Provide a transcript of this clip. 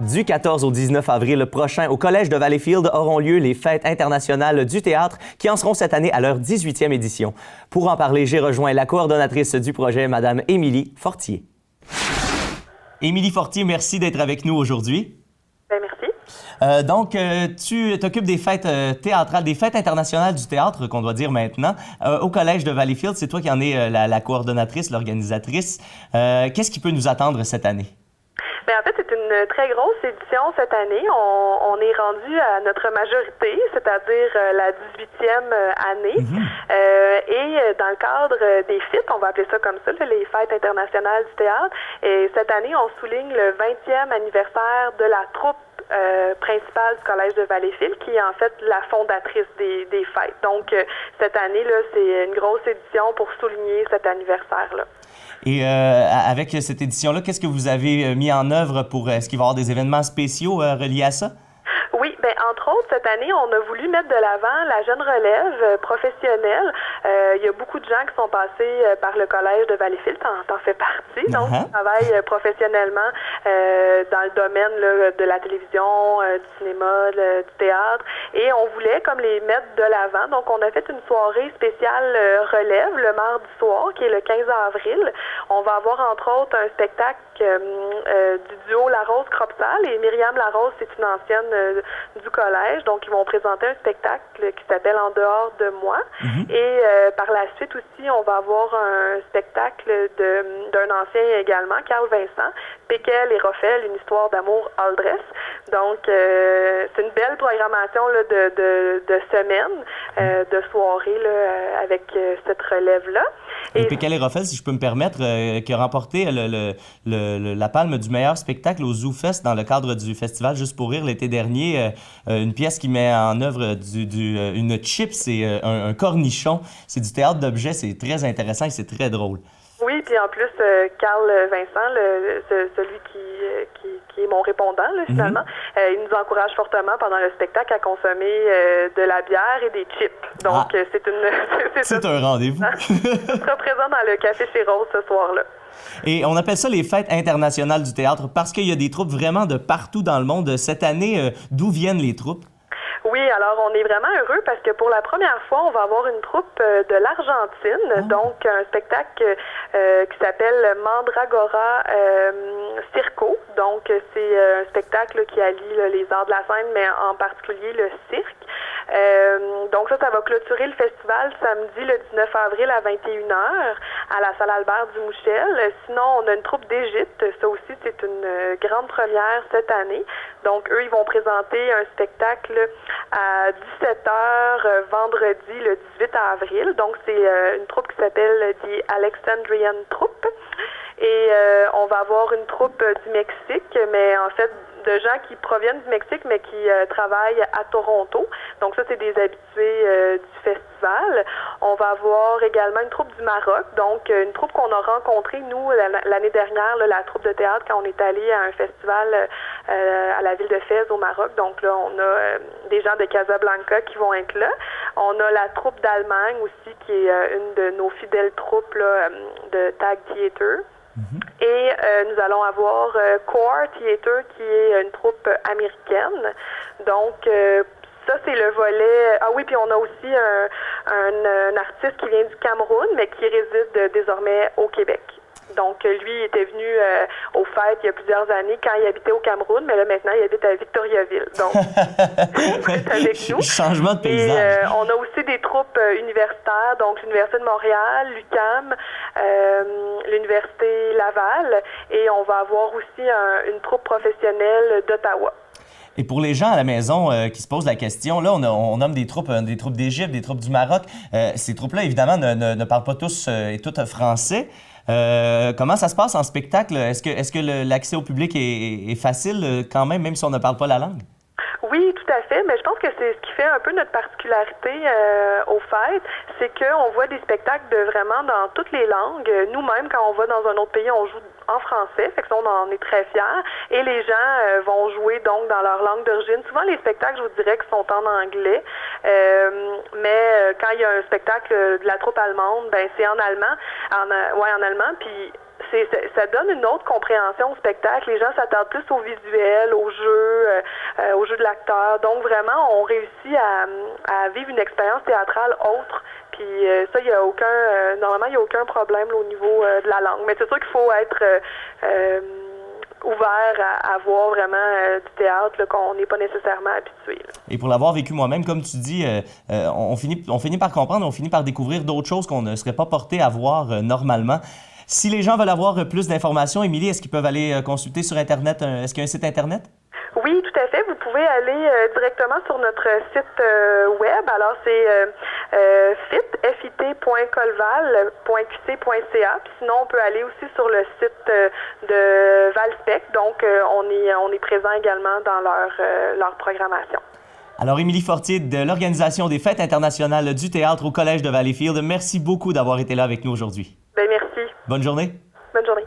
Du 14 au 19 avril prochain, au Collège de Valleyfield auront lieu les Fêtes internationales du théâtre qui en seront cette année à leur 18e édition. Pour en parler, j'ai rejoint la coordonnatrice du projet, Mme Émilie Fortier. Émilie Fortier, merci d'être avec nous aujourd'hui. Merci. Donc, tu t'occupes des fêtes théâtrales, des fêtes internationales du théâtre, qu'on doit dire maintenant, au Collège de Valleyfield. C'est toi qui en es la coordonnatrice, l'organisatrice. Qu'est-ce qui peut nous attendre cette année? Bien, en fait, c'est une très grosse édition cette année. On est rendu à notre majorité, c'est-à-dire la 18e année. Et dans le cadre des FIT, on va appeler ça comme ça, les Fêtes internationales du théâtre. Et cette année, on souligne le 20e anniversaire de la troupe principale du Collège de Valleyfield, qui est en fait la fondatrice des fêtes. Donc, cette année, là, c'est une grosse édition pour souligner cet anniversaire-là. Et avec cette édition-là, qu'est-ce que vous avez mis en œuvre pour... Est-ce qu'il va y avoir des événements spéciaux reliés à ça? Oui, bien, entre autres, cette année, on a voulu mettre de l'avant la jeune relève professionnelle. Il y a beaucoup de gens qui sont passés par le Collège de Valleyfield, t'en fais partie, donc qui travaillent professionnellement dans le domaine là, de la télévision, du cinéma, du théâtre, et on voulait comme les mettre de l'avant. Donc, on a fait une soirée spéciale relève le mardi soir, qui est le 15 avril. On va avoir, entre autres, un spectacle du duo Larose-Cropsal, et Myriam Larose, c'est une ancienne du collège, donc ils vont présenter un spectacle qui s'appelle En dehors de moi. Et par la suite aussi, on va avoir un spectacle d'un ancien également, Carl Vincent, Péquel et Roffel, une histoire d'amour Aldress. Donc, c'est une belle programmation là, de semaine, de soirée là, avec cette relève-là. Et Péquel et Roffel, si je peux me permettre, qui a remporté la palme du meilleur spectacle au ZooFest dans le cadre du festival Juste pour rire l'été dernier. Une pièce qui met en œuvre une chip, c'est un cornichon. C'est du théâtre d'objets, c'est très intéressant et c'est très drôle. Oui, puis en plus, Carl Vincent, celui qui est mon répondant, là, finalement, il nous encourage fortement pendant le spectacle à consommer de la bière et des chips. Donc, c'est un rendez-vous. Je serai présent dans le Café chez Rose ce soir-là. Et on appelle ça les Fêtes internationales du théâtre parce qu'il y a des troupes vraiment de partout dans le monde. Cette année, d'où viennent les troupes? Oui, alors on est vraiment heureux parce que pour la première fois, on va avoir une troupe de l'Argentine, donc un spectacle qui s'appelle Mandragora Circo. Donc c'est un spectacle qui allie les arts de la scène, mais en particulier le cirque. Donc ça va clôturer le festival samedi le 19 avril à 21h à la salle Albert Dumouchel. Sinon, on a une troupe d'Égypte. Ça aussi, c'est une grande première cette année. Donc, eux, ils vont présenter un spectacle à 17h vendredi le 18 avril. Donc, c'est une troupe qui s'appelle The Alexandrian Troupe. Et on va avoir une troupe du Mexique, mais en fait, de gens qui proviennent du Mexique, mais qui travaillent à Toronto. Donc ça, c'est des habitués du festival. On va avoir également une troupe du Maroc, donc une troupe qu'on a rencontrée, nous, l'année dernière, là, la troupe de théâtre, quand on est allé à un festival à la ville de Fès, au Maroc. Donc là, on a des gens de Casablanca qui vont être là. On a la troupe d'Allemagne aussi, qui est une de nos fidèles troupes là, de Tag Theater. Et nous allons avoir Core Theater, qui est une troupe américaine. Donc, ça, c'est le volet... Ah oui, puis on a aussi un artiste qui vient du Cameroun, mais qui réside désormais au Québec. Donc, lui, il était venu aux fêtes il y a plusieurs années quand il habitait au Cameroun, mais là, maintenant, il habite à Victoriaville. Donc, c'est avec nous. Changement de paysage. Et on a aussi des troupes universitaires, donc l'Université de Montréal, l'UQAM, l'Université Laval, et on va avoir aussi une troupe professionnelle d'Ottawa. Et pour les gens à la maison qui se posent la question, là, on nomme des troupes d'Égypte, des troupes du Maroc. Ces troupes-là, évidemment, ne parlent pas tous et toutes français. Comment ça se passe en spectacle? Est-ce que l'accès au public est facile quand même si on ne parle pas la langue? Oui, tout à fait, mais je pense que c'est ce qui fait un peu notre particularité aux fêtes, c'est qu'on voit des spectacles vraiment dans toutes les langues. Nous-mêmes, quand on va dans un autre pays, on joue en français, fait que ça, on en est très fiers, et les gens vont jouer donc dans leur langue d'origine. Souvent, les spectacles, je vous dirais, qui sont en anglais, mais quand il y a un spectacle de la troupe allemande, ben c'est en allemand, en allemand, puis ça donne une autre compréhension au spectacle. Les gens s'attardent plus au visuel, au jeu de l'acteur. Donc vraiment, on réussit à vivre une expérience théâtrale autre. Puis ça, il y a normalement, il y a aucun problème là, au niveau de la langue. Mais c'est sûr qu'il faut être ouvert à voir vraiment du théâtre là, qu'on n'est pas nécessairement habitué. Là. Et pour l'avoir vécu moi-même, comme tu dis, on finit par comprendre, on finit par découvrir d'autres choses qu'on ne serait pas porté à voir normalement. Si les gens veulent avoir plus d'informations, Émilie, est-ce qu'ils peuvent aller consulter sur Internet? Est-ce qu'il y a un site Internet? Oui, tout à fait. Vous pouvez aller directement sur notre site web. Alors, c'est fit.colval.qc.ca. Puis sinon, on peut aller aussi sur le site de Valspec. Donc, on est présent également dans leur programmation. Alors, Émilie Fortier de l'Organisation des Fêtes internationales du théâtre au Collège de Valleyfield, merci beaucoup d'avoir été là avec nous aujourd'hui. Bien, merci. Bonne journée. Bonne journée.